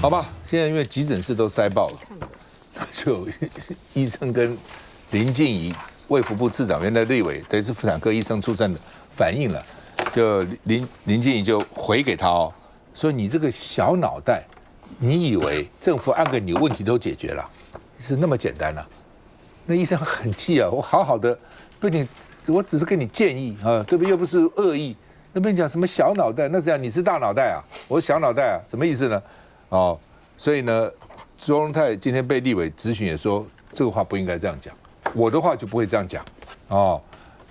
好吧，现在因为急诊室都塞爆了，就医生跟林静怡卫福部次长原来立委，等于是妇产科医生出身的，反映了，就林静怡就回给他哦，说你这个小脑袋，你以为政府按个钮问题都解决了，是那么简单啊？那医生很气啊，我好好的被你，我只是给你建议啊，对不对？又不是恶意。那边讲什么小脑袋，那这样你是大脑袋啊，我是小脑袋啊，什么意思呢？哦，所以呢，周荣泰今天被立委质询也说，这个话不应该这样讲，我的话就不会这样讲哦。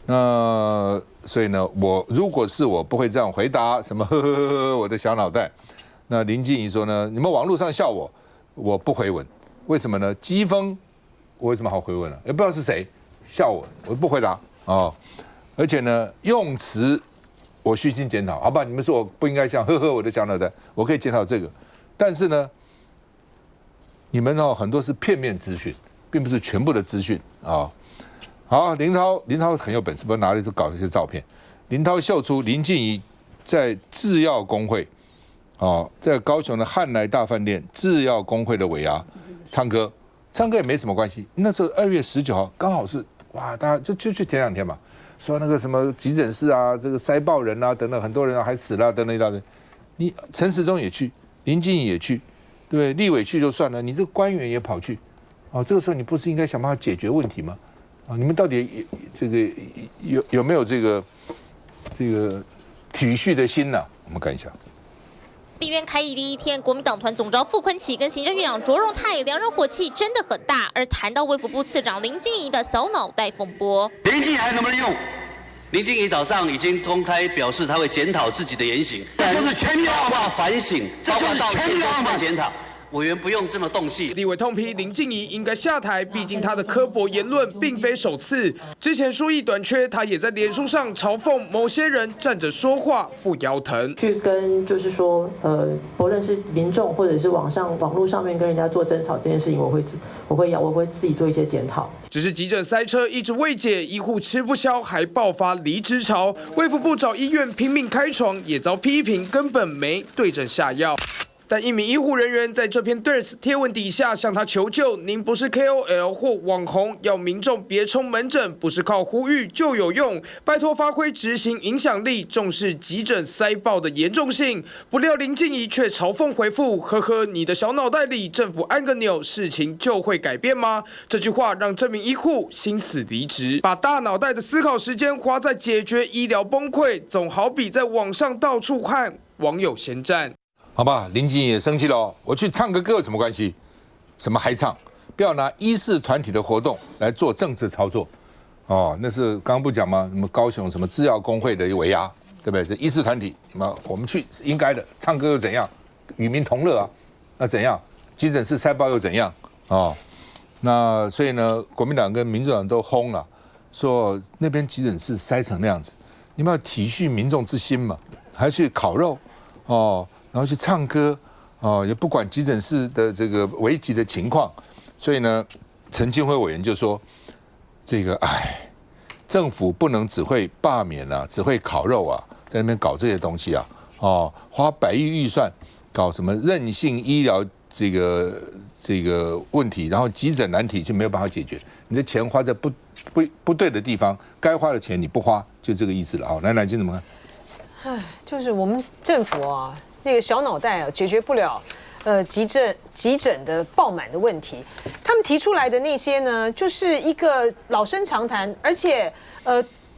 那所以呢，如果是我不会这样回答，什么呵呵呵呵，我的小脑袋。那林静怡说呢，你们网络上笑我，我不回文，为什么呢？基峰，我有什么好回文了？也不知道是谁笑我，我不回答哦。而且呢，用词我虚心检讨，好吧？你们说我不应该像呵呵我的小脑袋，我可以检讨这个。但是呢，你们很多是片面资讯，并不是全部的资讯啊。好，林涛很有本事，不知道哪里都搞这些照片。林涛秀出林静怡在制药工会，在高雄的汉来大饭店制药工会的尾牙唱歌也没什么关系。那时候2月19号刚好是哇，大家就前2天嘛，说那个什么急诊室啊，这个塞爆人啊，等等，很多人还死了等等一大堆。你陈时中也去。林静怡也去，对不对？立委去就算了，你这个官员也跑去，这个时候你不是应该想办法解决问题吗？你们到底这个有没有这个体恤的心呢？我们看一下。立院开议第一天，国民党团总召傅昆萁跟行政院长卓荣泰两人火气真的很大，而谈到卫福部次长林静怡的小脑袋风波，林静怡还能不能用？林静怡早上已经公开表示，他会检讨自己的言行，这就是全力包括反省，包括道歉，包括检讨。委员不用这么动气。立委痛批林静怡应该下台，毕竟她的刻薄言论并非首次。之前书艺短缺，她也在脸书上嘲讽某些人站着说话不腰疼。去跟就是说，不论是民众或者是网络上面跟人家做争吵这件事情，我会自己做一些检讨。只是急诊塞车一直未解，医护吃不消，还爆发离职潮。卫福部找医院拼命开床，也遭批评根本没对症下药。但一名医护人员在这篇 Threads 贴文底下向他求救：您不是 KOL 或网红，要民众别冲门诊，不是靠呼吁就有用，拜托发挥执行影响力，重视急诊塞爆的严重性。不料林静怡却嘲讽回复：呵呵，你的小脑袋里政府按个钮，事情就会改变吗？这句话让这名医护心死离职，把大脑袋的思考时间花在解决医疗崩溃，总好比在网上到处和网友闲战。好吧，林静怡也生气了哦。我去唱个歌有什么关系？什么嗨唱？不要拿医事团体的活动来做政治操作。那是刚刚不讲吗？什么高雄什么制药工会的尾牙，对不对？这医事团体，我们去是应该的。唱歌又怎样？与民同乐啊，那怎样？急诊室塞爆又怎样？那所以呢，国民党跟民众党都轰了，说那边急诊室塞成那样子，你们要体恤民众之心嘛，还去烤肉然后去唱歌，也不管急诊室的这个危急的情况，所以呢，陈清辉委员就说，政府不能只会罢免啊，只会烤肉啊，在那边搞这些东西啊，花100亿预算搞什么韧性医疗这个问题，然后急诊难题就没有办法解决，你的钱花在不对的地方，该花的钱你不花，就这个意思了啊。来，南京怎么看？就是我们政府啊。那个小脑袋解决不了，急诊的爆满的问题。他们提出来的那些呢，就是一个老生常谈，而且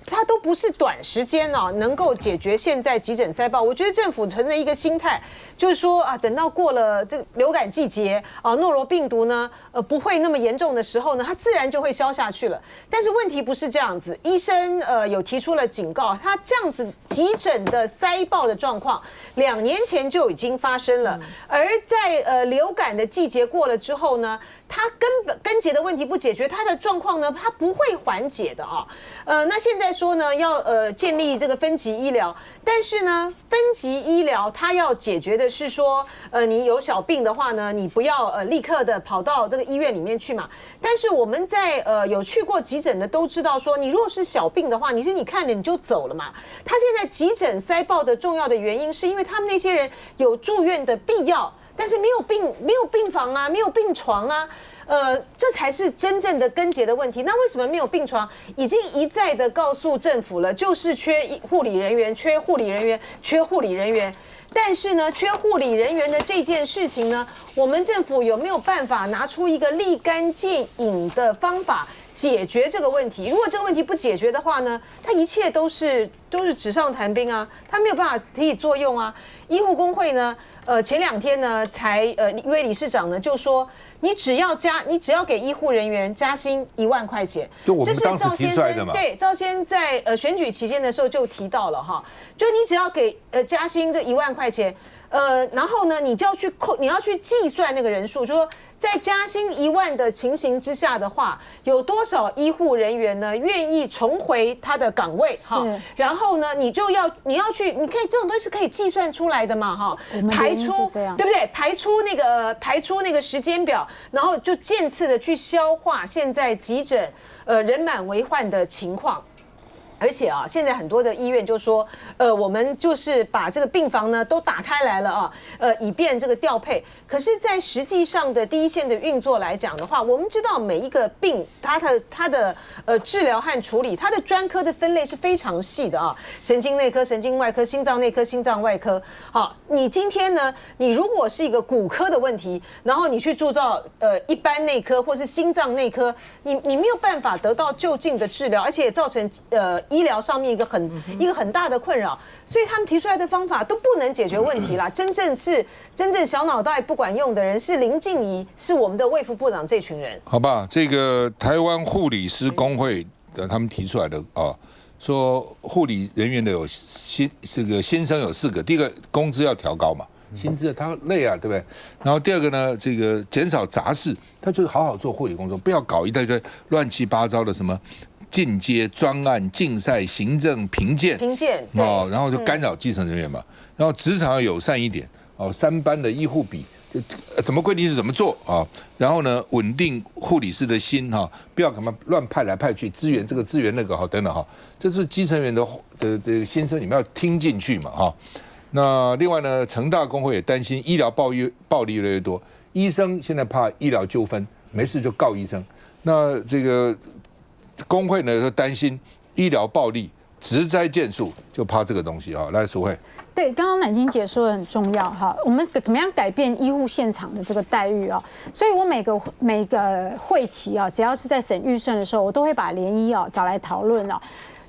它都不是短时间能够解决现在急诊塞爆。我觉得政府存的一个心态，就是说等到过了这个流感季节诺罗病毒呢不会那么严重的时候呢，它自然就会消下去了。但是问题不是这样子，医生有提出了警告，他这样子急诊的塞爆的状况2年前就已经发生了，而在流感的季节过了之后呢，它根结的问题不解决，它的状况呢它不会缓解的那现在说呢要建立这个分级医疗，但是呢分级医疗它要解决的是说你有小病的话呢，你不要立刻的跑到这个医院里面去嘛。但是我们在有去过急诊的都知道说，你如果是小病的话，你看了你就走了嘛。他现在急诊塞爆的重要的原因是因为他们那些人有住院的必要。但是没有病房啊，没有病床啊。这才是真正的根结的问题。那为什么没有病床？已经一再的告诉政府了，就是缺护理人员，缺护理人员，缺护理人员。但是呢，缺护理人员的这件事情呢，我们政府有没有办法拿出一个立竿见影的方法解决这个问题？如果这个问题不解决的话呢，它一切都是纸上谈兵啊，它没有办法提起作用啊。医护工会呢，前2天呢，才一位理事长呢就说，你只要给医护人员加薪1万块钱，就我们当时提出来的嘛。对，赵先在选举期间的时候就提到了哈，就你只要给加薪这1万块钱。然后呢，你要去计算那个人数，就说在加薪1万的情形之下的话，有多少医护人员呢愿意重回他的岗位？哈，然后呢，你可以这种东西是可以计算出来的嘛？哈，排出对不对？排出那个时间表，然后就渐次的去消化现在急诊人满为患的情况。而且啊，现在很多的医院就说，我们就是把这个病房呢都打开来了啊，以便这个调配。可是，在实际上的第一线的运作来讲的话，我们知道每一个病它的治疗和处理，它的专科的分类是非常细的啊，神经内科、神经外科、心脏内科、心脏外科。好，你今天呢，你如果是一个骨科的问题，然后你去铸造一般内科或是心脏内科，你没有办法得到就近的治疗，而且也造成医疗上面一个很大的困扰，所以他们提出来的方法都不能解决问题啦。真正小脑袋不管用的人是林静怡，是我们的卫福部长这群人。好吧，这个台湾护理师工会的他们提出来的啊，说护理人员的薪升有4个，第一个工资要调高嘛，薪资他累啊，对不对？然后第二个呢，这个减少杂事，他就是好好做护理工作，不要搞一大堆乱七八糟的什么。进阶专案、竞赛、行政评鉴哦，然后就干扰基层人员嘛。然后职场要友善一点哦，3班的医护比就怎么规定是怎么做啊？然后呢，稳定护理师的心哈，不要干嘛乱派来派去，支援这个支援那个哈等等哈，这是基层员的这个心声，你们要听进去嘛哈。那另外呢，成大工会也担心医疗暴力越来越多，医生现在怕医疗纠纷，没事就告医生。那这个。工会呢，担心医疗暴力、职灾件数，就怕这个东西啊。来，淑慧，对，刚刚乃金姐说的很重要哈，我们怎么样改变医护现场的这个待遇啊？所以我每个会期啊，只要是在审预算的时候，我都会把联医啊找来讨论啊。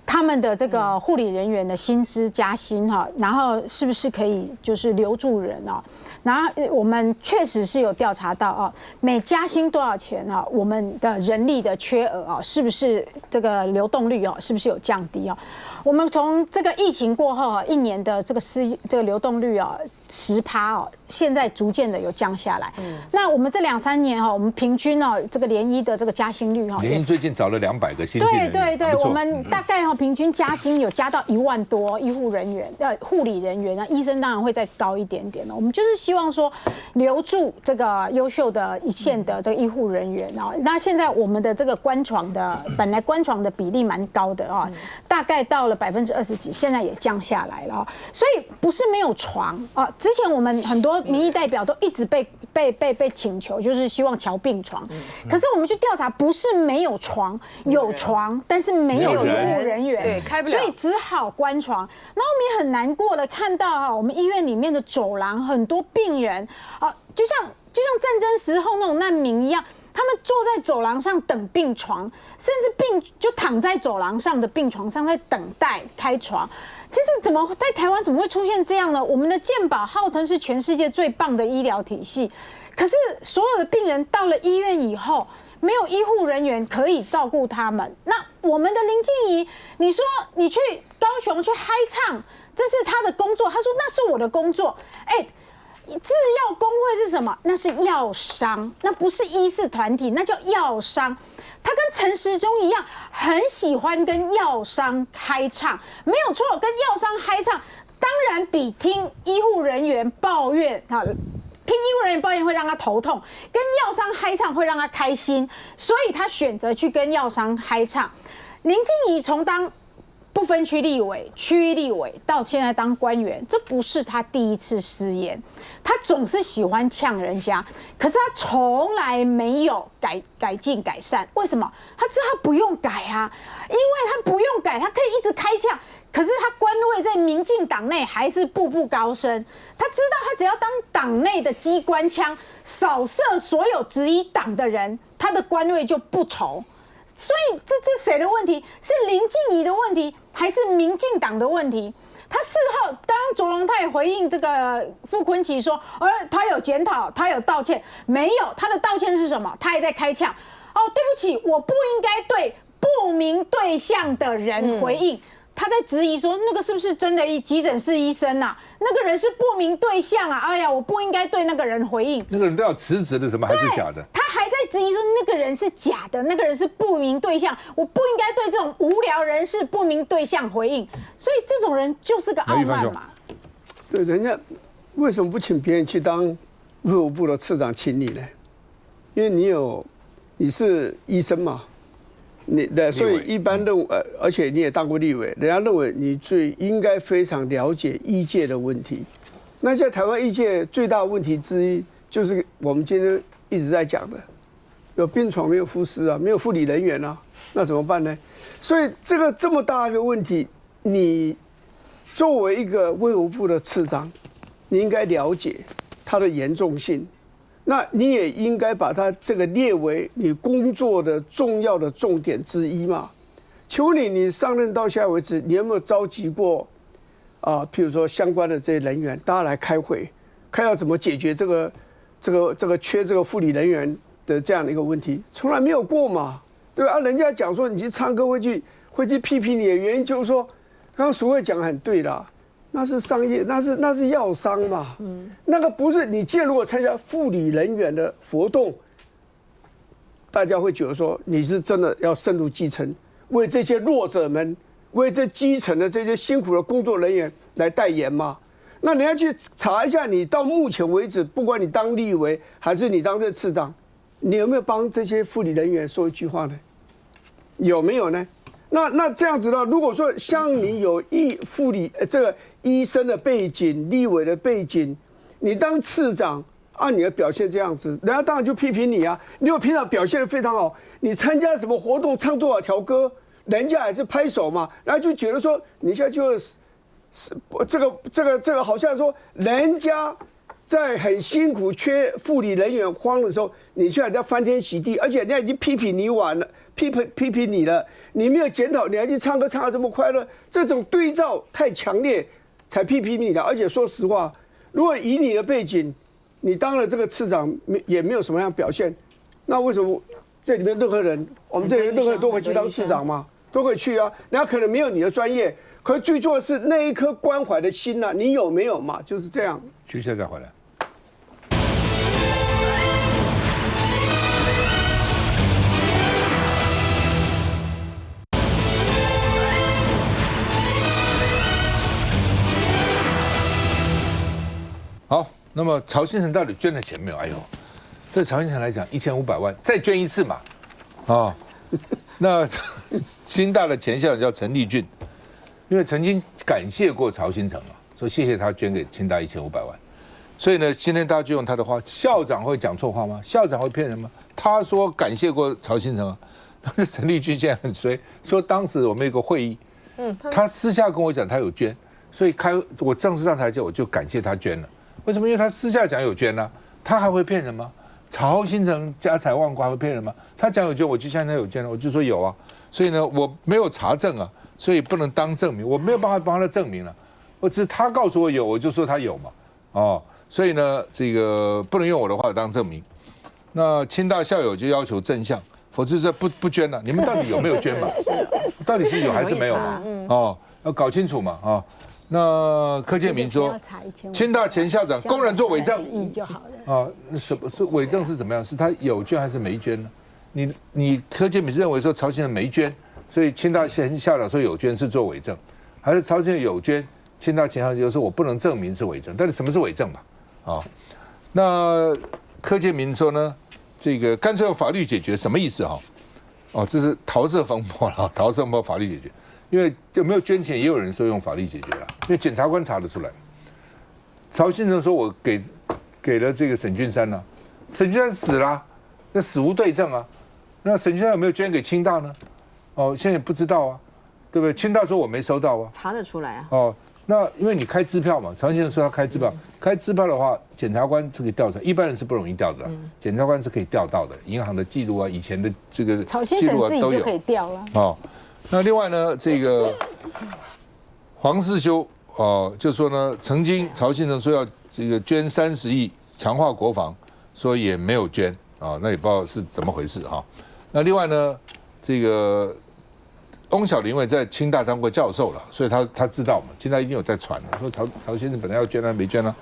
他们的这个护理人员的薪资加薪哈，然后是不是可以就是留住人啊？然后我们确实是有调查到啊，每加薪多少钱啊，我们的人力的缺额啊，是不是这个流动率啊，是不是有降低啊？我们从这个疫情过后啊，1年的这个流动率啊，10%哦，现在逐渐的有降下来。那我们这2-3年哈，我们平均哦，这个联医的这个加薪率哈，联医最近找了200个新进人员，对，我们大概哈平均加薪有加到1万多，医护人员、护理人员，那医生当然会再高一点点。我们就是希望说留住这个优秀的一线的这个医护人员啊。那现在我们的这个本来关床的比例蛮高的啊，大概到了20%几，现在也降下来了。所以不是没有床啊。之前我们很多民意代表都一直被请求，就是希望调病床。可是我们去调查，不是没有床，有床，但是没有医护人员，对，开不了，所以只好关床。然后我们也很难过的看到哈，我们医院里面的走廊很多病人啊，就像战争时候那种难民一样。他们坐在走廊上等病床，甚至就躺在走廊上的病床上在等待开床。其实在台湾怎么会出现这样呢？我们的健保号称是全世界最棒的医疗体系，可是所有的病人到了医院以后，没有医护人员可以照顾他们。那我们的林静怡，你说你去高雄去嗨唱，这是他的工作，他说那是我的工作，制药工会是什么？那是药商，那不是医事团体，那叫药商。他跟陈时中一样，很喜欢跟药商嗨唱，没有错。跟药商嗨唱，当然比听医护人员抱怨啊，听医护人员抱怨会让他头痛，跟药商嗨唱会让他开心，所以他选择去跟药商嗨唱。林静怡从当不分区立委、区域立委，到现在当官员，这不是他第一次失言。他总是喜欢呛人家，可是他从来没有改进改善。为什么？他知道他不用改啊，因为他不用改，他可以一直开呛。可是他官位在民进党内还是步步高升。他知道他只要当党内的机关枪，扫射所有质疑党的人，他的官位就不愁。所以这谁的问题？是林静怡的问题，还是民进党的问题？他事后，刚刚卓荣泰回应这个傅崐萁说，他有检讨，他有道歉，没有，他的道歉是什么？他还在开呛。哦，对不起，我不应该对不明对象的人回应。他在质疑说，那个是不是真的急诊室医生啊？那个人是不明对象啊！哎呀，我不应该对那个人回应。那个人都要辞职的，怎么还是假的？他还在质疑说那个人是假的，那个人是不明对象，我不应该对这种无聊人士不明对象回应。所以这种人就是个傲慢嘛。对，人家为什么不请别人去当卫福部的次长，请你呢？因为你是医生嘛。所以一般认为，而且你也当过立委，人家认为你最应该非常了解医界的问题。那现在台湾医界最大的问题之一，就是我们今天一直在讲的，有病床没有护士啊，没有护理人员啊，那怎么办呢？所以这么大一个问题，你作为一个卫福部的次长，你应该了解它的严重性。那你也应该把它这个列为你工作的重要的重点之一嘛？请问你上任到现在为止，你有没有召集过譬如说相关的这些人员，大家来开会，看要怎么解决这个缺这个护理人员的这样的一个问题？从来没有过嘛，对吧？人家讲说你去唱歌会去批评你的原因，就是说，刚刚淑慧讲很对啦。那是商业，那是药商嘛，那个不是你。既然如果参加护理人员的活动，大家会觉得说你是真的要深入基层，为这些弱者们，为这基层的这些辛苦的工作人员来代言嘛？那你要去查一下，你到目前为止，不管你当立委还是你当这次长，你有没有帮这些护理人员说一句话呢？有没有呢？那这样子呢？如果说像你有护理这个医生的背景、立委的背景，你当次长按你的表现这样子，人家当然就批评你啊。你有平常表现得非常好，你参加什么活动唱多少条歌，人家还是拍手嘛，然后就觉得说你现在就是这个好像说人家在很辛苦缺护理人员荒的时候，你却还在翻天洗地，而且人家已经批评你完了。批评你了，你没有检讨，你还去唱歌唱得这么快乐，这种对照太强烈，才批评你了。而且说实话，如果以你的背景，你当了这个次长也没有什么样表现，那为什么这里面任何人，我们这里面任何人都可以去当次长吗？都可以去啊。人家可能没有你的专业，可是最重要的是那一颗关怀的心啊，你有没有嘛？就是这样。徐校长回来。好，那么曹新成到底捐了钱没有？哎呦，对曹新成来讲，1500万再捐一次嘛，那清大的前校长叫陈立俊，因为曾经感谢过曹新成说谢谢他捐给清大1500万，所以呢，今天大家就用他的话，校长会讲错话吗？校长会骗人吗？他说感谢过曹新成但是陈立俊现在很衰，说当时我们有个会议，他私下跟我讲他有捐，所以我正式上台前我就感谢他捐了。为什么？因为他私下讲有捐呢，他还会骗人吗？曹新成家财万贯会骗人吗？他讲有捐，我就相信他有捐了，我就说有啊。所以呢，我没有查证啊，所以不能当证明，我没有办法帮他证明了。我只是他告诉我有，我就说他有嘛。所以呢，这个不能用我的话当证明。那清大校友就要求正向，否则这不捐了。你们到底有没有捐嘛？到底是有还是没有嘛？要搞清楚嘛那柯建铭说，清大前校长公然做伪证什么是伪证是怎么样？是他有捐还是没捐呢？你柯建铭是认为说曹新成没捐，所以清大前校长说有捐是做伪证，还是曹新成有捐，清大前校长就说我不能证明是伪证？到底什么是伪证嘛？那柯建铭说呢，这个干脆用法律解决，什么意思这是桃色风波了，桃色风波法律解决。因为有没有捐钱，也有人说用法律解决了，因为检察官查得出来。曹新成说我给了这个沈君山了，沈君山死了，那死无对证啊。那沈君山有没有捐给清大呢？哦，现在也不知道啊，对不对？清大说我没收到啊，查得出来啊。哦，那因为你开支票嘛，曹先生说他开支票，开支票的话，检察官是可以调查，一般人是不容易调的，检察官是可以调到的，银行的记录啊，以前的这个记录啊都有，自己就可以调了。哦，那另外呢，这个黄世修就说呢，曾经曹先生说要这个捐30亿强化国防，说也没有捐啊，那也不知道是怎么回事哈。那另外呢，这个翁小林因为在清大当过教授了，所以他知道嘛，清大一定有在传，说曹先生本来要捐了没捐了，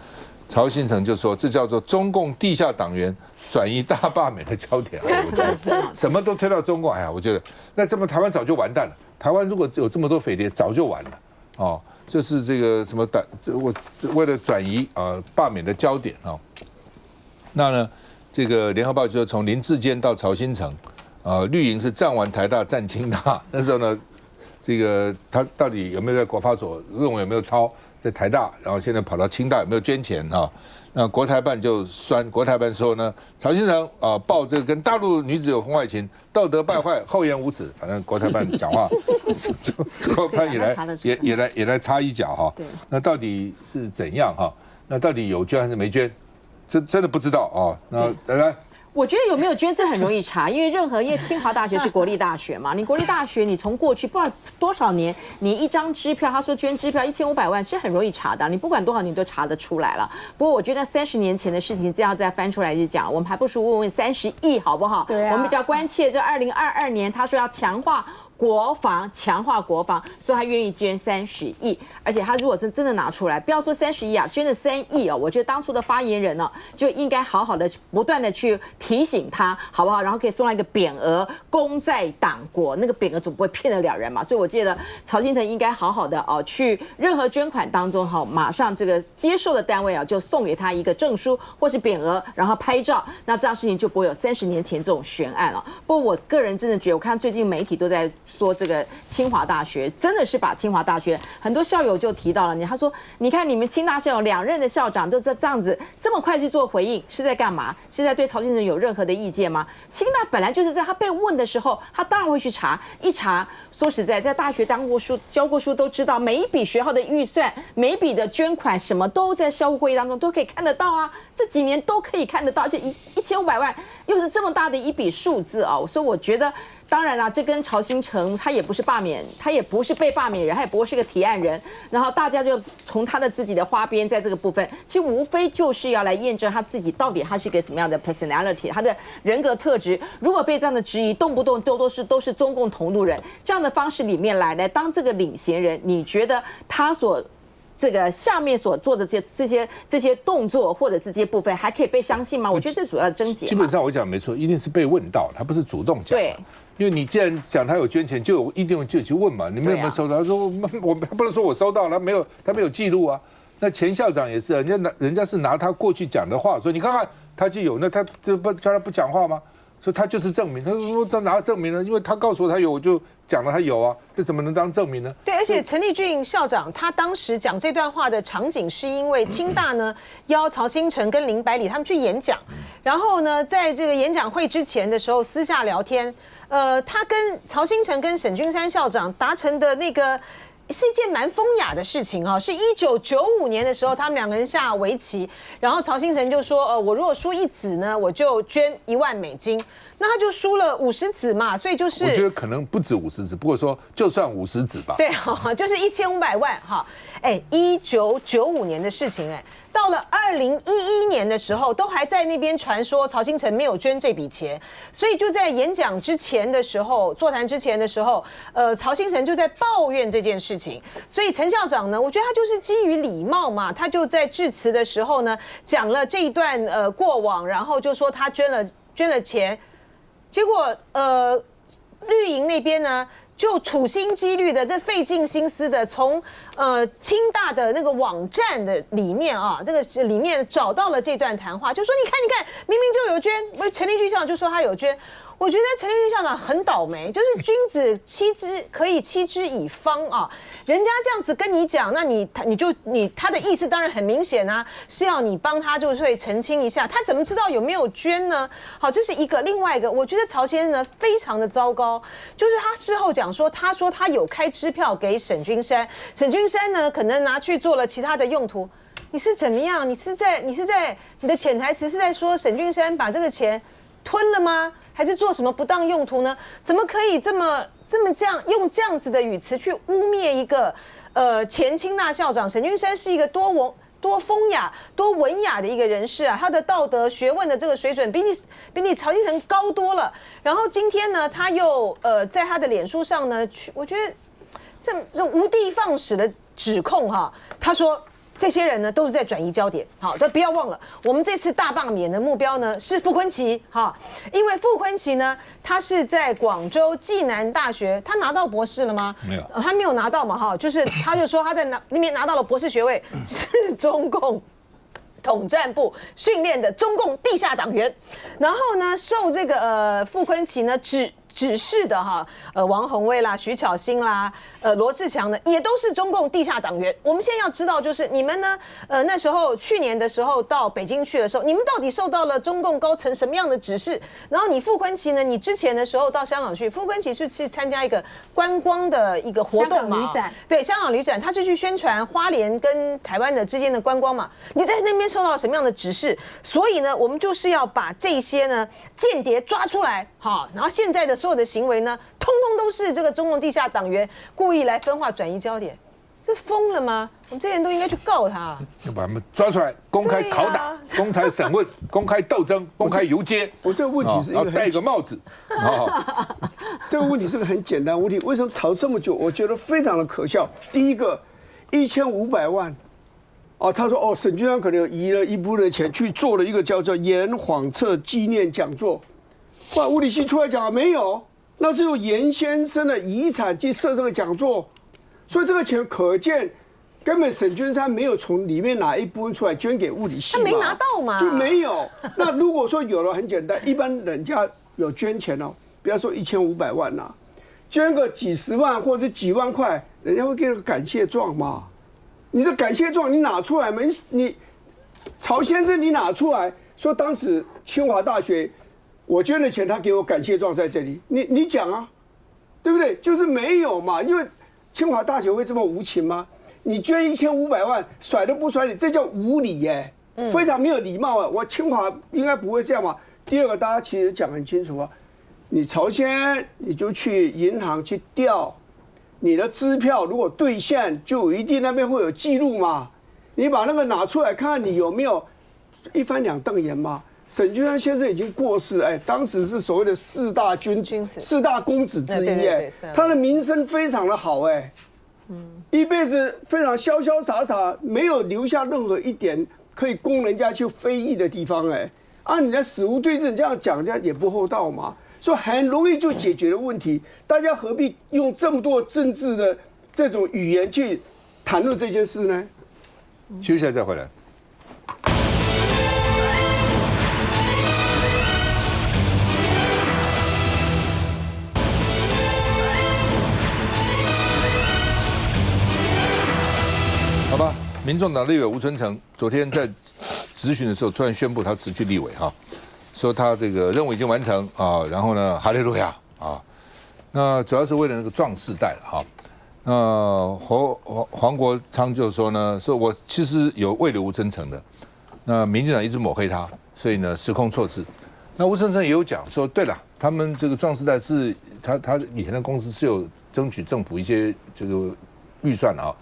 曹新成就说这叫做中共地下党员转移大罢免的焦点，我觉得什么都推到中共，哎呀，我觉得那这么台湾早就完蛋了，台湾如果有这么多匪谍，早就完了哦，就是这个什么我为了转移罢免的焦点啊，那呢这个联合报就从林志坚到曹新成。绿营是战完台大战清大，那时候呢，这个他到底有没有在国发所论文有没有抄在台大，然后现在跑到清大有没有捐钱啊？那国台办就酸，国台办说呢，曹新成报这个跟大陆女子有婚外情，道德败坏，厚颜无耻，反正国台办讲话，国台办也来插一脚哈。那到底是怎样哈？那到底有捐还是没捐？真的不知道啊。那来。我觉得有没有捐这很容易查，因为清华大学是国立大学嘛，你国立大学你从过去不知道多少年，你一张支票，他说捐支票1500万是很容易查的，你不管多少年都查得出来了。不过我觉得30年前的事情这样再翻出来就讲，我们还不如问问30亿好不好？对啊，我们比较关切这2022年他说要强化国防，所以他愿意捐30亿，而且他如果是真的拿出来，不要说30亿啊，捐了3亿哦，我觉得当初的发言人呢就应该好好的不断的去提醒他，好不好？然后可以送他一个匾额，功在党国，那个匾额总不会骗得了人嘛。所以我记得曹新成应该好好的去任何捐款当中马上这个接受的单位就送给他一个证书或是匾额，然后拍照，那这样事情就不会有30年前这种悬案了。不过我个人真的觉得，我看最近媒体都在说这个清华大学真的是把清华大学很多校友就提到了他说你看你们清大校友2任的校长都这样子这么快去做回应，是在干嘛？是在对曹新成有任何的意见吗？清大本来就是在他被问的时候，他当然会去查，一查说实在，在大学当过书教过书都知道，每一笔学校的预算，每一笔的捐款什么都在校务会议当中都可以看得到啊，这几年都可以看得到，而且1500万又是这么大的一笔数字所以我觉得当然啦，这跟曹新成他也不是罢免，他也不是被罢免人，他也不会是个提案人。然后大家就从他的自己的花边，在这个部分，其实无非就是要来验证他自己到底他是一个什么样的 personality， 他的人格特质。如果被这样的质疑，动不动都是中共同路人这样的方式里面来当这个领衔人，你觉得他所这个下面所做的这些动作或者是这些部分还可以被相信吗？我觉得这主要的症结。基本上我讲没错，一定是被问到，他不是主动讲。对。因为你既然讲他有捐钱，一定就去问嘛，你们有没有收到？他说他不能说我收到了，他没有记录啊。那前校长也是，人家是拿他过去讲的话说，你看看他就有，那他就不叫他不讲话吗？所以他就是证明。他说他拿证明了，因为他告诉我他有，我就讲了他有啊，这怎么能当证明呢？对，而且陈立俊校长他当时讲这段话的场景，是因为清大呢邀曹新成跟林百里他们去演讲，然后呢在这个演讲会之前的时候私下聊天。他跟曹新成跟沈君山校长达成的那个是一件蛮风雅的事情是1995年的时候，他们2个人下围棋，然后曹新成就说，我如果输1子呢，我就捐1万美金。那他就输了50子嘛，所以就是我觉得可能不止50子，不过说就算50子吧。对，就是1500万1995年的事情到了2011年的时候，都还在那边传说曹新成没有捐这笔钱，所以就在演讲之前的时候，座谈之前的时候，曹新成就在抱怨这件事情。所以陈校长呢，我觉得他就是基于礼貌嘛，他就在致辞的时候呢，讲了这一段过往，然后就说他捐了钱，结果绿营那边呢，就处心积虑的，这费尽心思的，从清大的那个网站的里面这个里面找到了这段谈话，就说你看，明明就有捐，陈立俊校长就说他有捐。我我觉得陈立军校长很倒霉，就是君子可以妻之以方啊，人家这样子跟你讲，那他的意思当然很明显啊，是要你帮他就会澄清一下，他怎么知道有没有捐呢？好，这是一个，另外一个，我觉得曹先生呢非常的糟糕，就是他事后讲说，他说他有开支票给沈君山，沈君山呢可能拿去做了其他的用途。你是怎么样？你的潜台词是在说沈君山把这个钱吞了吗？还是做什么不当用途呢？怎么可以这么这样用这样子的语词去污蔑一个前清大校长？沈君山是一个多风雅、多文雅的一个人士啊，他的道德学问的这个水准比你曹先生高多了。然后今天呢，他又在他的脸书上呢，我觉得这无的放矢的指控哈，他说。这些人呢都是在转移焦点，好，但不要忘了，我们这次大罢免的目标呢是傅昆萁，哈，因为傅昆萁呢，他是在广州暨南大学，他拿到博士了吗？没有，他没有拿到嘛，哈，就是他就说他在那边拿到了博士学位，是中共统战部训练的中共地下党员，然后呢，受这个傅昆萁呢指示的哈，王宏威啦、徐巧芯啦、罗志强呢，也都是中共地下党员。我们现在要知道，就是你们呢，那时候去年的时候到北京去的时候，你们到底受到了中共高层什么样的指示？然后你傅昆萁呢，你之前的时候到香港去，傅昆萁是去参加一个观光的一个活动嘛？香港旅展。对，香港旅展，他是去宣传花莲跟台湾的之间的观光嘛？你在那边受到什么样的指示？所以呢，我们就是要把这些呢间谍抓出来，好，然后现在的所有的行为呢，通通都是这个中共地下党员故意来分化转移焦点，这疯了吗？我们这些人都应该去告他，要把他们抓出来，公开拷打，公开审问，公开斗争，公开游街。我这个问题是一个戴个帽子。这个问题是个很简单的问题，为什么吵这么久？我觉得非常的可笑。第一个，1500万。他说沈君山可能有移了一部分的钱去做了一个叫严晃策纪念讲座。后来物理系出来讲没有，那是用严先生的遗产去设这个讲座，所以这个钱可见根本沈君山没有从里面拿一部分出来捐给物理系嘛，他没拿到嘛，就没有。那如果说有了，很简单，一般人家有捐钱哦，不要说1500万啦，捐个几十万或者几万块，人家会给个感谢状嘛。你的感谢状你拿出来吗？你曹先生你拿出来说，当时清华大学我捐的钱，他给我感谢状在这里，你讲啊，对不对？就是没有嘛，因为清华大学会这么无情吗？你捐1500万，甩都不甩你，这叫无礼耶，非常没有礼貌啊！我清华应该不会这样嘛。第二个，大家其实讲很清楚啊，你曹先你就去银行去调。你的支票如果兑现，就一定那边会有记录嘛。你把那个拿出来看看，你有没有一翻两瞪眼嘛？沈君山先生已经过世，当时是所谓的四大公子之一，他的名声非常的好，一辈子非常潇潇洒洒，没有留下任何一点可以供人家去非议的地方，你在死无对证这样讲，这样也不厚道嘛。所以很容易就解决了问题，大家何必用这么多政治的这种语言去谈论这件事呢？休息一下再回来。好吧，民众党立委吴春成昨天在质询的时候，突然宣布他辞去立委哈。说他这个任务已经完成啊，然后呢，哈利路亚啊，那主要是为了那个壮世代了哈。那黄国昌就说呢，说我其实有为了吴春成的，那民进党一直抹黑他，所以呢失控措辞。那吴春成也有讲说，对了，他们这个壮世代是他以前的公司是有争取政府一些这个预算啊，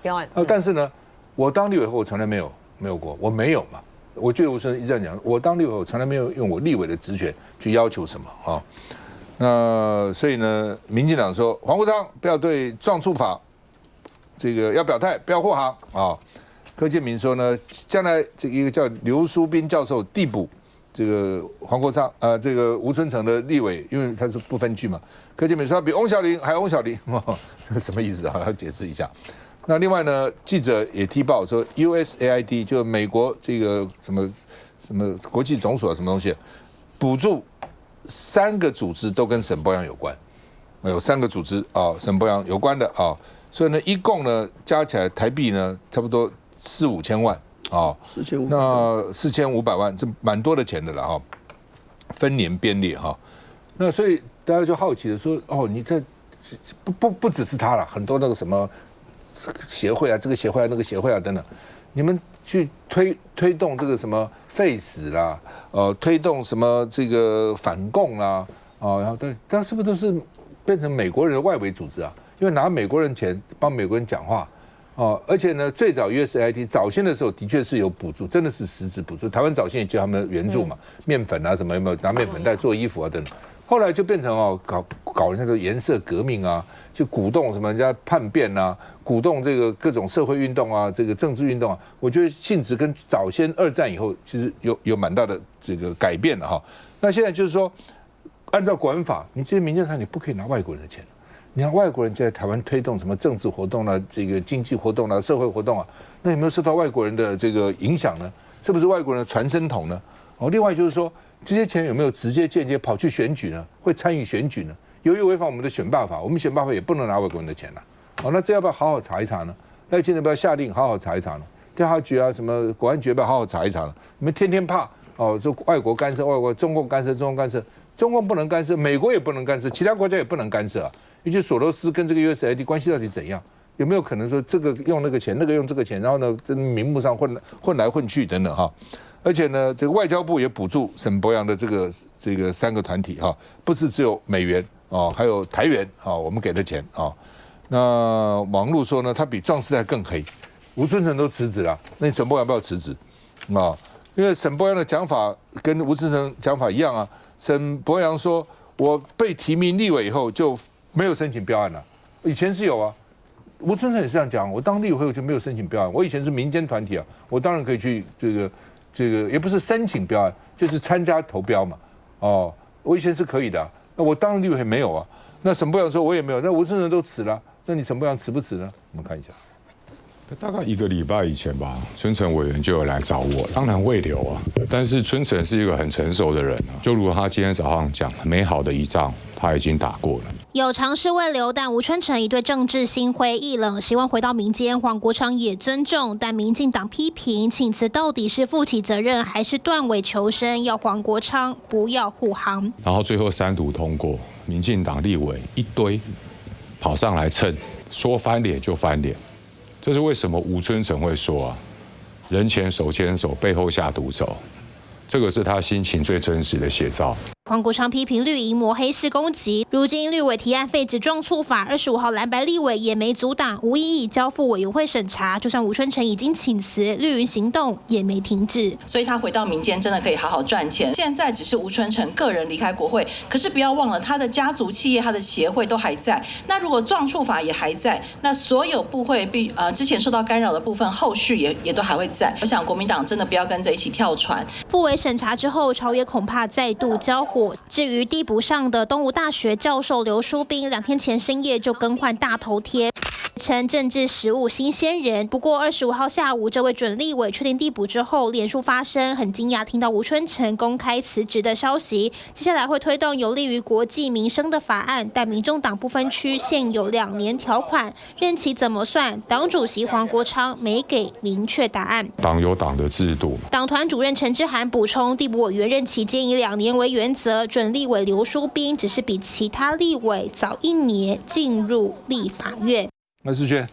但是呢，我当立委后我从来没有过，我没有嘛。我觉得吴春一直这样讲，我当立委我从来没有用我立委的职权去要求什么啊。那所以呢，民进党说黄国昌不要对壮促法这个要表态，不要护航啊。柯建铭说呢，将来这一个叫刘书斌教授递补这个黄国昌这个吴春成的立委，因为他是不分区嘛。柯建铭说他比翁小玲还翁小玲，什么意思啊？要解释一下。那另外呢，记者也踢爆说 ，USAID 就美国这个什么国际总署啊，什么东西，补助3个组织都跟沈伯洋有关，有3个组织啊，沈伯洋有关的啊，所以呢，一共呢加起来台币呢差不多4、5千万啊，4500，那4500万，这蛮多的钱的了哈，分年编列哈，那所以大家就好奇的说，哦，你这不只是他了，很多那个什么协会啊，这个协会啊，那个协会啊等等，你们去推动这个什么废死啦，推动什么这个反共啦，然后但是不是都是变成美国人的外围组织啊？因为拿美国人钱帮美国人讲话，而且呢，最早 USAID 早先的时候的确是有补助，真的是实质补助。台湾早先也叫他们援助嘛，面粉啊什么有没有拿面粉袋做衣服啊等等。后来就变成搞那个颜色革命啊，就鼓动什么人家叛变啊，鼓动这个各种社会运动啊，这个政治运动啊。我觉得性质跟早先2战以后其实有蛮大的这个改变了哈。那现在就是说，按照国安法，你这些民间团体不可以拿外国人的钱。你看外国人在台湾推动什么政治活动啦、这个经济活动啦、社会活动啊，那有没有受到外国人的这个影响呢？是不是外国人的传声筒呢？另外就是说，这些钱有没有直接间接跑去选举呢？会参与选举呢？由于违反我们的选罢法，我们选罢法也不能拿外国人的钱了。那这要不要好好查一查呢？赖清德要不要下令好好查一查呢？调查局啊，什么国安局要不要好好查一查呢？你们天天怕说外国干涉，外国中共干涉，中共干涉，中共不能干涉，美国也不能干涉，其他国家也不能干涉啊。尤其索罗斯跟这个 USAID 关系到底怎样？有没有可能说这个用那个钱，那个用这个钱，然后呢，在名目上混来混去等等哈？而且呢，这个外交部也补助沈伯洋的这个3个团体哈，不是只有美元还有台元我们给的钱那网络说呢，他比壮世代更黑，吴尊诚都辞职了，那你沈伯洋要不要辞职因为沈伯洋的讲法跟吴尊诚讲法一样啊。沈伯洋说，我被提名立委以后就没有申请标案了，以前是有啊。吴尊诚也是这样讲，我当立委我就没有申请标案，我以前是民间团体啊，我当然可以去这个也不是申请标案，就是参加投标嘛。我以前是可以的啊，那我当立委没有啊。那沈伯洋说我也没有，那吴尊诚都辞了，那你沈伯洋辞不辞呢？我们看一下。大概1个礼拜以前吧，春诚委员就有来找我，当然未留啊。但是春诚是一个很成熟的人就如他今天早上讲，美好的一仗他已经打过了。有尝试未留，但吴春诚已对政治心灰意冷，希望回到民间。黄国昌也尊重，但民进党批评请辞到底是负起责任，还是断尾求生？要黄国昌不要护航。然后最后3读通过，民进党立委一堆跑上来蹭，说翻脸就翻脸。这是为什么吴春诚会说人前手牵手，背后下毒手，这个是他心情最真实的写照。黄国昌批评绿营抹黑式攻击，如今绿委提案废止撞促法，25号蓝白立委也没阻挡，无异议交付委员会审查。就算吴春诚已经请辞，绿营行动也没停止。所以他回到民间真的可以好好赚钱。现在只是吴春诚个人离开国会，可是不要忘了他的家族企业、他的协会都还在。那如果撞触法也还在，那所有部会之前受到干扰的部分，后续也都还会在。我想国民党真的不要跟着一起跳船。复委审查之后，朝野恐怕再度交火。至于递补上的东吴大学教授刘书斌，2天前深夜就更换大头贴，称政治实务新鲜人。不过25号下午，这位准立委确定递补之后，脸书发声，很惊讶听到吴春诚公开辞职的消息。接下来会推动有利于国计民生的法案，但民众党不分区现有2年条款，任期怎么算？党主席黄国昌没给明确答案。党有党的制度。党团主任陈志涵补充，递补委员任期建以2年为原则，准立委刘书斌只是比其他立委早1年进入立法院。那世轩，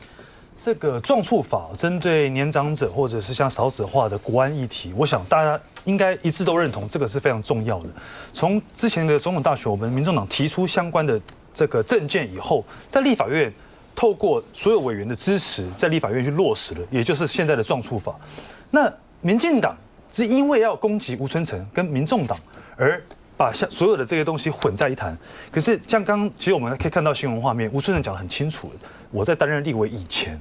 这个撞触法针对年长者或者是像少子化的国安议题，我想大家应该一致都认同，这个是非常重要的。从之前的总统大选，我们民众党提出相关的这个政见以后，在立法院透过所有委员的支持，在立法院去落实了，也就是现在的撞触法。那民进党是因为要攻击吴春诚跟民众党而把所有的这些东西混在一谈。可是像刚其实我们可以看到新闻画面，吴春诚讲得很清楚，我在担任立委以前，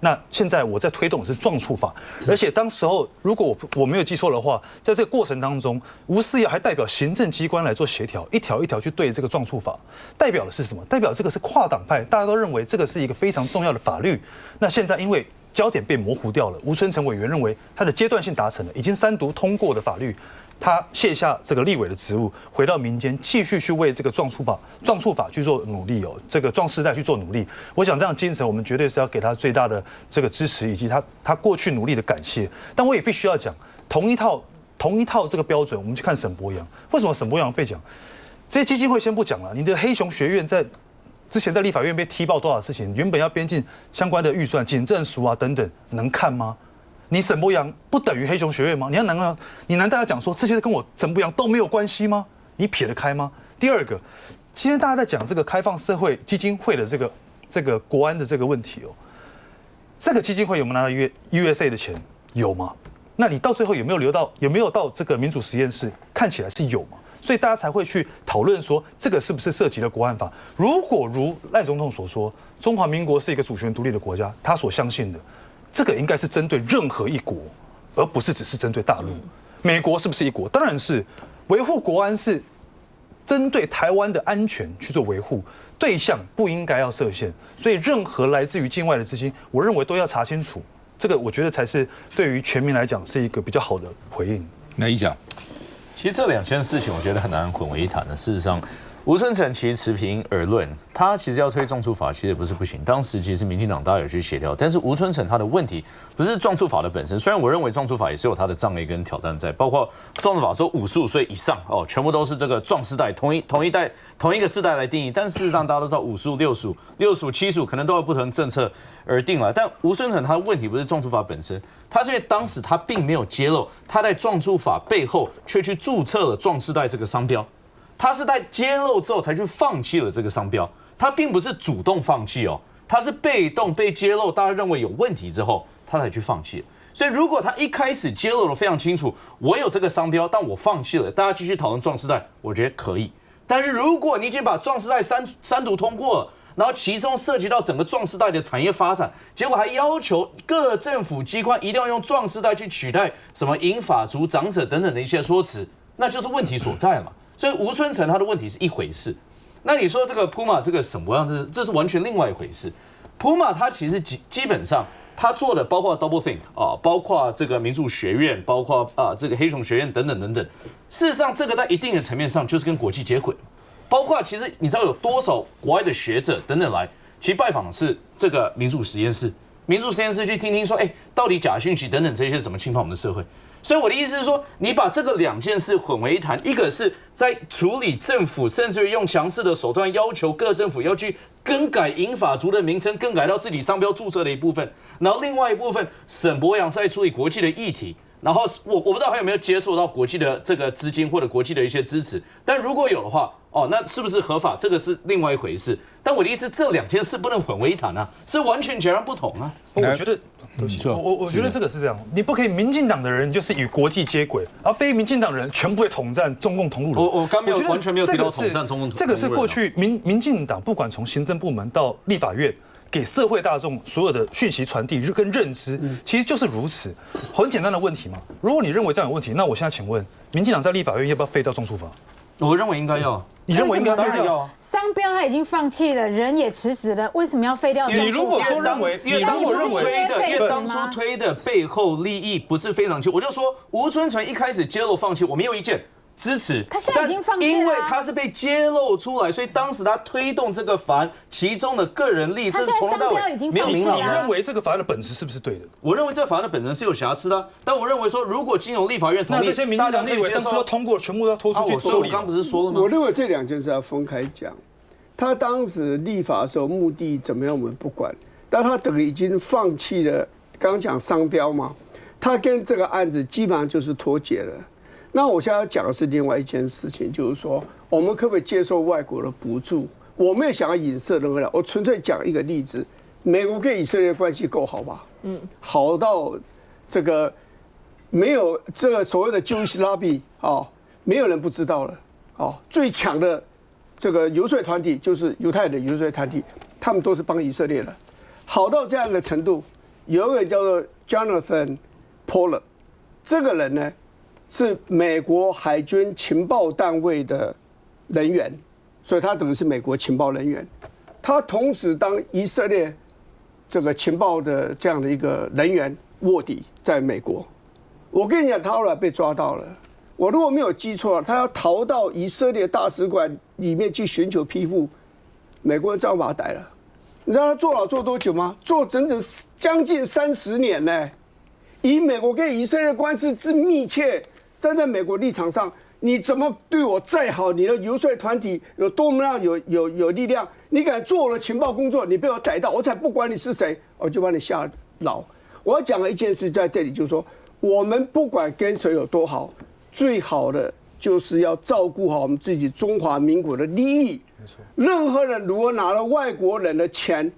那现在我在推动的是撞触法，而且当时候如果我没有记错的话，在这个过程当中，吴思瑶还代表行政机关来做协调，一条一条去对这个撞触法，代表的是什么？代表这个是跨党派，大家都认为这个是一个非常重要的法律。那现在因为焦点被模糊掉了，吴春诚委员认为他的阶段性达成了，已经3读通过的法律，他卸下这个立委的职务，回到民间，继续去为这个壮处法去做努力哦，这个壮世代去做努力。我想这样的精神，我们绝对是要给他最大的这个支持，以及他过去努力的感谢。但我也必须要讲，同一套这个标准，我们去看沈伯洋，为什么沈伯洋被讲？这些基金会先不讲了，你的黑熊学院之前在立法院被踢爆多少事情，原本要编进相关的预算、警政署啊等等，能看吗？你沈伯洋不等于黑熊学院吗？你难道要讲说这些跟我沈伯洋都没有关系吗？你撇得开吗？第二个，今天大家在讲这个开放社会基金会的这个国安的这个问题哦，这个基金会有没有拿到 USA 的钱？有吗？那你到最后有没有到这个民主实验室？看起来是有嘛。所以大家才会去讨论说，这个是不是涉及了国安法？如果如赖总统所说，中华民国是一个主权独立的国家，他所相信的，这个应该是针对任何一国，而不是只是针对大陆。美国是不是一国？当然是。维护国安是针对台湾的安全去做维护，对象不应该要设限。所以任何来自于境外的资金，我认为都要查清楚。这个我觉得才是对于全民来讲是一个比较好的回应。那一讲。其实这两件事情，我觉得很难混为一谈的。事实上，吴春成其实持平而论，他其实要推壮处法，其实也不是不行。当时其实民进党大家有去协调，但是吴春成他的问题不是壮处法的本身。虽然我认为壮处法也是有它的障碍跟挑战在，包括壮处法说55岁以上哦，全部都是这个壮世代同一个世代来定义。但事实上大家都知道，55、65、75可能都有不同政策而定了。但吴春成他的问题不是壮处法本身。他是因为当时他并没有揭露，他在壮处法背后却去注册了壮世代这个商标，他是在揭露之后才去放弃了这个商标，他并不是主动放弃哦，他是被动被揭露，大家认为有问题之后，他才去放弃。所以如果他一开始揭露的非常清楚，我有这个商标，但我放弃了，大家继续讨论壮世代，我觉得可以。但是如果你已经把壮世代三读通过了，然后其中涉及到整个壮世代的产业发展，结果还要求各政府机关一定要用壮世代去取代什么银发族长者等等的一些说辞，那就是问题所在嘛。所以吴春成他的问题是一回事，那你说这个普马这个沈伯洋，这是完全另外一回事。普马他其实基本上他做的包括 Double Think 啊，包括这个民主学院，包括这个黑熊学院等等等等，事实上这个在一定的层面上就是跟国际接轨。包括其实你知道有多少国外的学者等等来，其实拜访的是这个民主实验室去听听说，到底假讯息等等这些怎么侵犯我们的社会。所以我的意思是说，你把这个两件事混为一谈，一个是在处理政府，甚至于用强势的手段要求各政府要去更改银发族的名称，更改到自己商标注册的一部分，然后另外一部分沈伯洋是在处理国际的议题。然后我不知道他有没有接受到国际的这个资金或者国际的一些支持，但如果有的话，那是不是合法？这个是另外一回事。但我的意思，这两件事不能混为一谈啊，是完全截然不同啊。我觉得，我觉得这个是这样，你不可以民进党的人就是与国际接轨，而非民进党人全部会统战中共同路人。我刚完全没有提到统战中共同路人。这个是过去民进党不管从行政部门到立法院，给社会大众所有的讯息传递跟认知，其实就是如此。很简单的问题嘛。如果你认为这样有问题，那我现在请问，民进党在立法院要不要废掉壮处法？我认为应该要。你认为应该废掉？商标他已经放弃了，人也辞职了，为什么要废掉？你如果说认为，因为当初推的背后利益不是非常清楚，我就说吴春成一开始揭露放弃，我没有意见。支持，他现在已经放弃了，因为他是被揭露出来，所以当时他推动这个法案，其中的个人利益，这是从头到尾没有明朗。你认为这个法案的本质是不是对的？我认为这个法案的本质是有瑕疵的，但我认为说，如果经由立法院同意，那这些民进党立委当初要通过，全部要拖出去处理。我刚不是说了吗？我认为这两件事要分开讲。他当时立法的时候目的怎么样，我们不管，但他等于已经放弃了。刚刚讲商标嘛，他跟这个案子基本上就是脱节了。那我现在要讲的是另外一件事情，就是说我们可不可以接受外国的补助？我没有想要影射任何人，我纯粹讲一个例子：美国跟以色列关系够好吧？好到这个没有这个所谓的 Jewish lobby 没有人不知道了最强的这个游说团体就是犹太人的游说团体，他们都是帮以色列的，好到这样的程度。有一个叫做 Jonathan Pollard， 这个人呢，是美国海军情报单位的人员，所以他等于是美国情报人员。他同时当以色列这个情报的这样的一个人员卧底在美国。我跟你讲，他后来被抓到了，我如果没有记错，他要逃到以色列大使馆里面去寻求庇护，美国人照把他逮了。你知道他坐牢坐多久吗？坐整整将近30年呢。以美国跟以色列关系之密切，站在美国立场上，你怎么对我再好，你的游说团体有多么样有力量，你敢做我的情报工作，你被我逮到，我才不管你是谁，我就把你下牢。我要讲的一件事在这里，就是说，我们不管跟谁有多好，最好的就是要照顾好我们自己中华民国的利益。任何人如果拿了外国人的钱，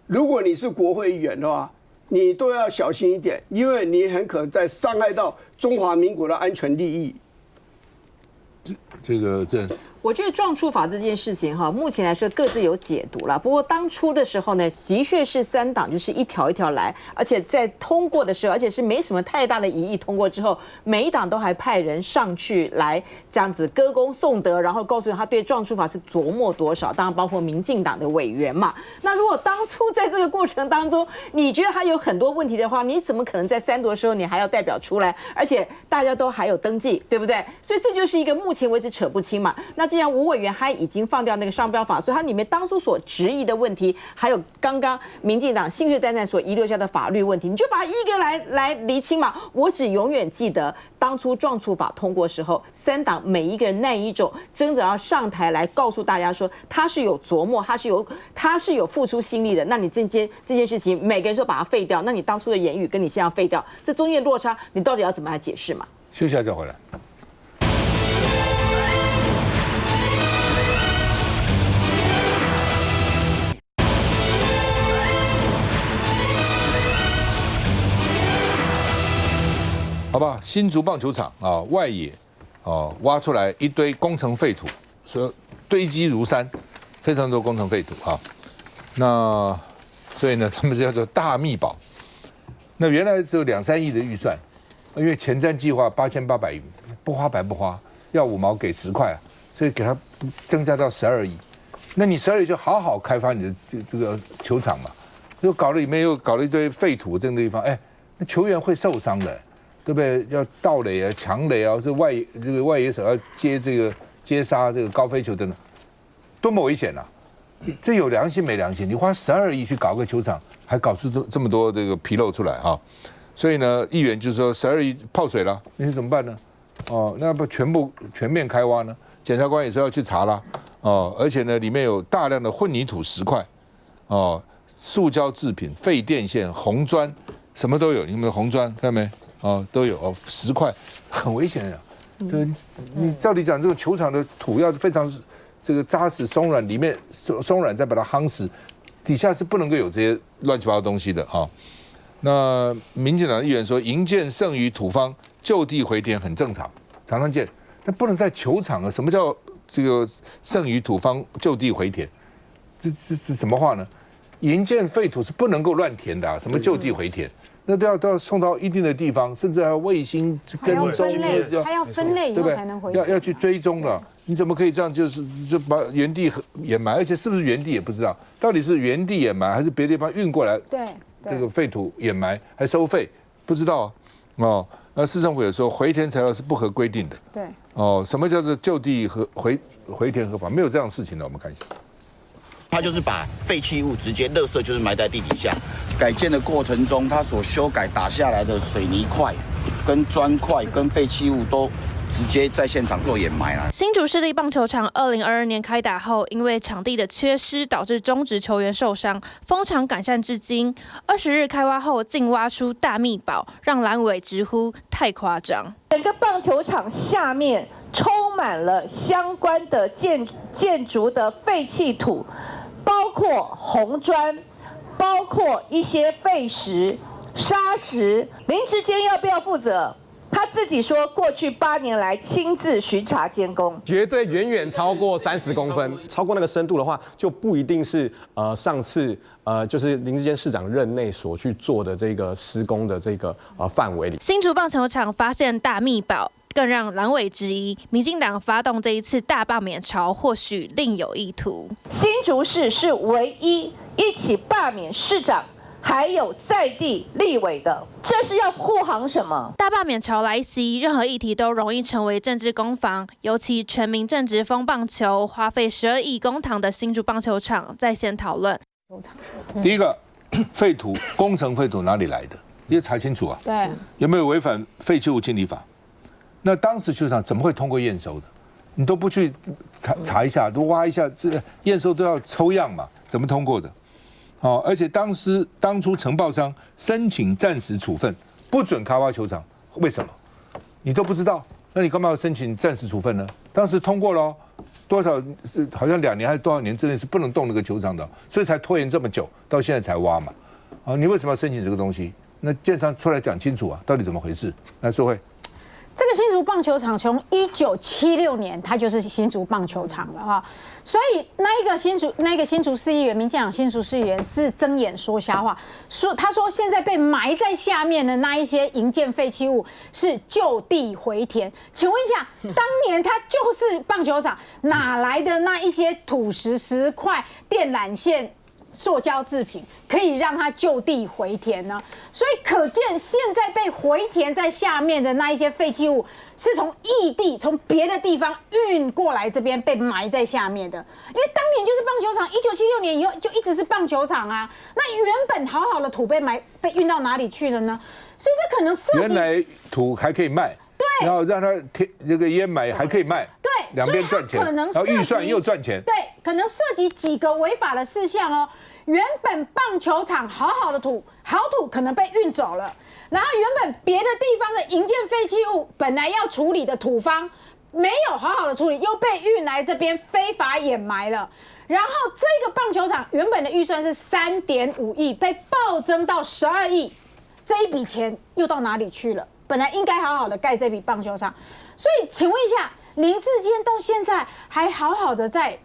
如果你是国会议员的话，你都要小心一点，因为你很可能在伤害到中华民国的安全利益。这个我觉得撞触法这件事情哈，目前来说各自有解读了。不过当初的时候呢，的确是3党就是一条一条来，而且在通过的时候，而且是没什么太大的疑义通过之后，每一党都还派人上去来这样子歌功颂德，然后告诉他对撞触法是琢磨多少，当然包括民进党的委员嘛。那如果当初在这个过程当中，你觉得他有很多问题的话，你怎么可能在3读的时候你还要代表出来？而且大家都还有登记，对不对？所以这就是一个目前为止扯不清嘛。那既然吴委员他已经放掉那个商标法，所以他里面当初所质疑的问题，还有刚刚民进党信誓旦旦所遗留下的法律问题，你就把它一个来厘清嘛。我只永远记得当初撞触法通过时候，3党每一个人那一种争着要上台来告诉大家说他是有琢磨，他是有付出心力的。那你这件事情，每个人说把它废掉，那你当初的言语跟你现在废掉，这中间落差，你到底要怎么来解释嘛？休息一下再回来。好吧，新竹棒球场啊，外野挖出来一堆工程废土，所堆积如山，非常多工程废土啊。那所以呢，他们是叫做大秘宝。那原来只有2-3亿的预算，因为前瞻计划8800亿，不花白不花，要5毛给10块啊，所以给他增加到12亿。那你12亿就好好开发你的这个球场嘛，又搞了里面又搞了一堆废土这个地方，哎，那球员会受伤的。对不对？要盗垒啊、抢垒啊，这个外野手要接杀这个高飞球等等，多么危险啊！这有良心没良心？你花12亿去搞个球场，还搞出这么多这个纰漏出来啊！所以呢，议员就说12亿泡水了，那怎么办呢？哦，那不全面开挖呢？检察官也说要去查啦。哦，而且呢，里面有大量的混凝土石块，哦，塑胶制品、废电线、红砖，什么都有。你们的红砖看到没？哦，都有哦，石块很危险的。对，你照理讲，这个球场的土要非常这个扎实松软，里面松软再把它夯实，底下是不能够有这些乱七八糟东西的啊。那民进党议员说，营建剩余土方就地回填很正常，常见，但不能在球场啊。什么叫这个剩余土方就地回填？这是什么话呢？营建废土是不能够乱填的啊，什么就地回填？那都要送到一定的地方，甚至还要卫星跟踪，还要分类以后才能回填，要去追踪的。你怎么可以这样？就把原地掩埋，而且是不是原地也不知道，到底是原地掩埋还是别的地方运过来？对，这个废土掩埋还收费，不知道哦。那市政府也说回填材料是不合规定的。对。哦，什么叫做就地回填合法？没有这样的事情的，我们看一下。他就是把废弃物直接垃圾就是埋在地底下。改建的过程中，他所修改打下来的水泥块、跟砖块、跟废弃物都直接在现场做掩埋了。新竹市立棒球场2022年开打后，因为场地的缺失，导致中职球员受伤，封场改善至今。20日开挖后，竟挖出大秘宝，让蓝委直呼太夸张。整个棒球场下面充满了相关的建筑的废弃土，包括红砖，包括一些废石、砂石。林智坚要不要负责？他自己说，过去8年来亲自巡查监工，绝对远远超过30公分，超过那个深度的话，就不一定是上次就是林智坚市长任内所去做的这个施工的这个范围里。新竹棒球场发现大秘宝，更让蓝委质疑，民进党发动这一次大罢免潮，或许另有意图。新竹市是唯一一起罢免市长还有在地立委的，这是要护航什么？大罢免潮来袭，任何议题都容易成为政治攻防，尤其全民正值疯棒球，花费12亿公帑的新竹棒球场在线讨论。第一个，废土工程废土哪里来的？你要查清楚啊。对，有没有违反废弃物清理法？那当时球场怎么会通过验收的？你都不去查一下，都挖一下，这验收都要抽样嘛，怎么通过的？哦，而且当初承包商申请暂时处分，不准开挖球场，为什么？你都不知道，那你干嘛要申请暂时处分呢？当时通过了，多少好像2年还是多少年之内是不能动那个球场的，所以才拖延这么久，到现在才挖嘛。啊，你为什么要申请这个东西？那建商出来讲清楚啊，到底怎么回事？来，说会。这个新竹棒球场从1976年它就是新竹棒球场了哈，所以那个新竹市议员，民进党新竹市议员是睁眼说瞎话，他说现在被埋在下面的那一些营建废弃物是就地回填。请问一下，当年它就是棒球场，哪来的那一些土石、石块、电缆线、塑胶制品可以让它就地回填呢？所以可见现在被回填在下面的那一些废弃物是从异地、从别的地方运过来这边被埋在下面的。因为当年就是棒球场，1976年以后就一直是棒球场啊。那原本好好的土被运到哪里去了呢？所以这可能涉及原来土还可以卖，对，然后让它这个掩埋还可以卖，对，两边赚钱，然后预算又赚钱，对，可能涉及几个违法的事项哦。原本棒球场好好的土，好土可能被运走了，然后原本别的地方的营建废弃物本来要处理的土方没有好好的处理，又被运来这边非法掩埋了。然后这个棒球场原本的预算是3.5亿，被暴增到12亿，这一笔钱又到哪里去了？本来应该好好的盖这笔棒球场，所以请问一下，林智坚到现在还好好的在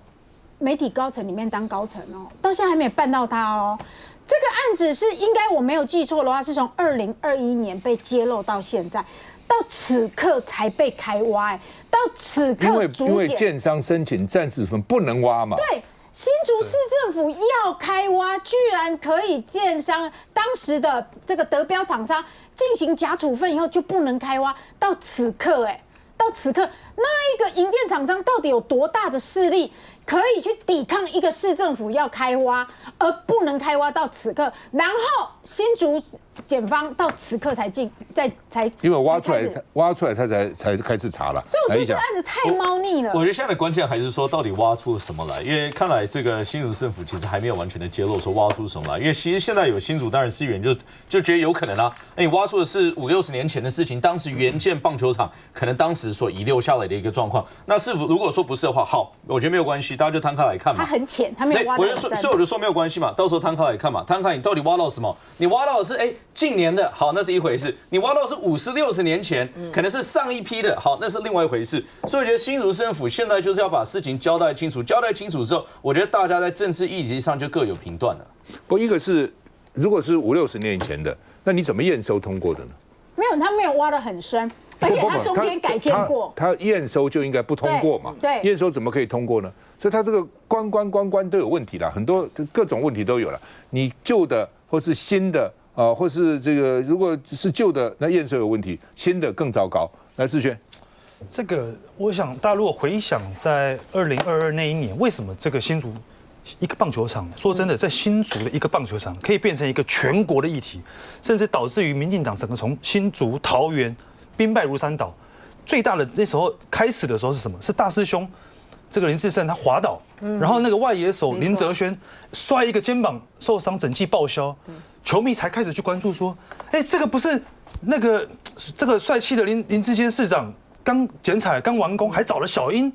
媒体高层里面当高层哦，到现在还没有办到他哦。这个案子是应该我没有记错的话，是从2021年被揭露到现在，到此刻才被开挖，到此刻因为建商申请暂时分不能挖嘛。对，新竹市政府要开挖，居然可以建商当时的这个得标厂商进行假处分以后就不能开挖，到此刻到此刻，那一个营建厂商到底有多大的势力，可以去抵抗一个市政府要开挖，而不能开挖到此刻？然后新竹检方到此刻才因为挖出来他才开始查了。所以我觉得这个案子太猫腻了。我觉得现在的关键还是说，到底挖出了什么来？因为看来这个新竹政府其实还没有完全的揭露说挖出什么来。因为其实现在有新竹当然市议员就觉得有可能啊，你挖出的是50-60年前的事情，当时原建棒球场可能当时所遗留下来的一个状况。那是否如果说不是的话，好，我觉得没有关系，大家就摊开来看嘛。它很浅，它没有挖到很深。所以我就说没有关系嘛，到时候摊开来看嘛，摊开你到底挖到什么？你挖到的是近年的，好，那是一回事；你挖到的是50-60年前，可能是上一批的，好，那是另外一回事。所以我觉得新竹市政府现在就是要把事情交代清楚，交代清楚之后，我觉得大家在政治议题上就各有评断了。不，一个是如果是50-60年以前的，那你怎么验收通过的呢？没有，他没有挖得很深，而且他中间改建过。他验收就应该不通过嘛？对，验收怎么可以通过呢？所以他这个关都有问题啦，很多各种问题都有了。你旧的或是新的或是这个如果是旧的，那验收有问题；新的更糟糕。来，世轩，这个我想大家如果回想在2022那一年，为什么这个新竹一个棒球场，说真的，在新竹的一个棒球场可以变成一个全国的议题，甚至导致于民进党整个从新竹、桃园兵败如山倒。最大的那时候开始的时候是什么？是大师兄这个林智胜他滑倒，然后那个外野手林哲轩摔一个肩膀受伤，整季报销，球迷才开始去关注说，这个不是那个这个帅气的林智坚市长刚剪彩刚完工，还找了小英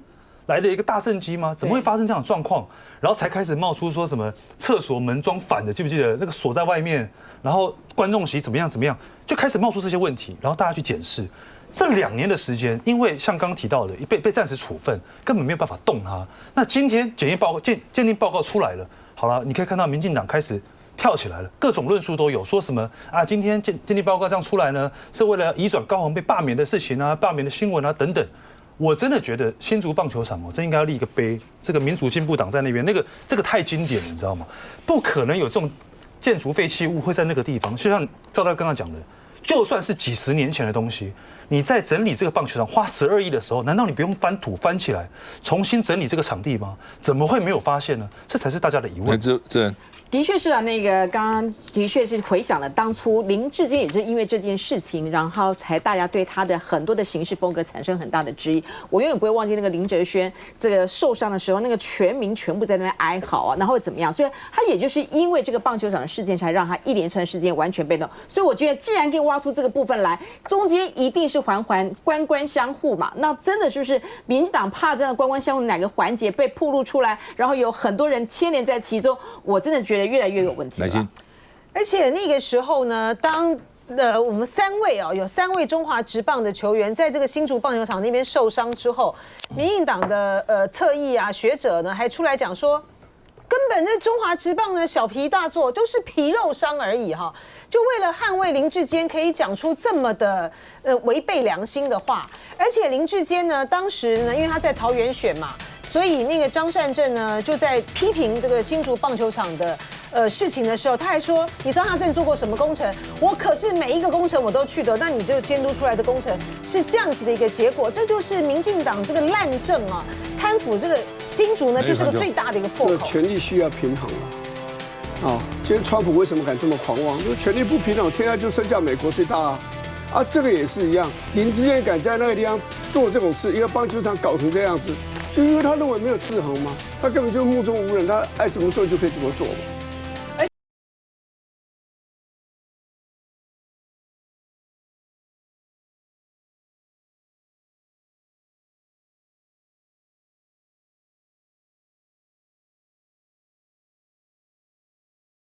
来的一个大政绩吗？怎么会发生这样的状况？然后才开始冒出说什么厕所门装反的，记不记得那个锁在外面，然后观众席怎么样，就开始冒出这些问题，然后大家去检视。这2年的时间，因为像刚提到的被暂时处分，根本没有办法动它。那今天鉴定报告出来了，好了，你可以看到民进党开始跳起来了，各种论述都有，说什么啊，今天鉴定报告这样出来呢，是为了移转高虹被罢免的事情啊，罢免的新闻啊等等。我真的觉得新竹棒球场真应该要立一个碑，这个民主进步党在那边，这个太经典了，你知道吗？不可能有这种建筑废弃物会在那个地方？就像赵大刚刚讲的，就算是几十年前的东西，你在整理这个棒球场花12亿的时候，难道你不用翻土翻起来，重新整理这个场地吗？怎么会没有发现呢？这才是大家的疑问。这的确是啊，那个刚刚的确是回想了当初林志坚也是因为这件事情，然后才大家对他的很多的行事风格产生很大的质疑。我永远不会忘记那个林哲轩这个受伤的时候，那个全民全部在那边哀嚎啊，然后会怎么样？所以他也就是因为这个棒球场的事件，才让他一连串事件完全被动。所以我觉得，既然可以挖出这个部分来，中间一定是环关相护嘛。那真的是不是民进党怕这样的关相护哪个环节被暴露出来，然后有很多人牵连在其中？我真的觉得越来越有问题了。而且那个时候呢，当我们有3位中华职棒的球员在这个新竹棒球场那边受伤之后，民进党的侧翼啊学者呢还出来讲说，根本这中华职棒呢小题大做，都是皮肉伤而已哈。就为了捍卫林志坚，可以讲出这么的违背良心的话。而且林志坚呢，当时呢，因为他在桃园选嘛，所以那个张善政呢就在批评这个新竹棒球场的事情的时候，他还说：“你张善政做过什么工程？我可是每一个工程我都去的。那你就监督出来的工程是这样子的一个结果，这就是民进党这个烂政啊，贪腐这个新竹呢就是个最大的一个破口。权力需要平衡啊。今天川普为什么敢这么狂妄？因为权力不平衡，天下就剩下美国最大啊。这个也是一样，林志坚敢在那个地方做这种事，一个棒球场搞成这样子。”就因为他认为没有制衡嘛，他根本就目中无人，他爱怎么做就可以怎么做嘛。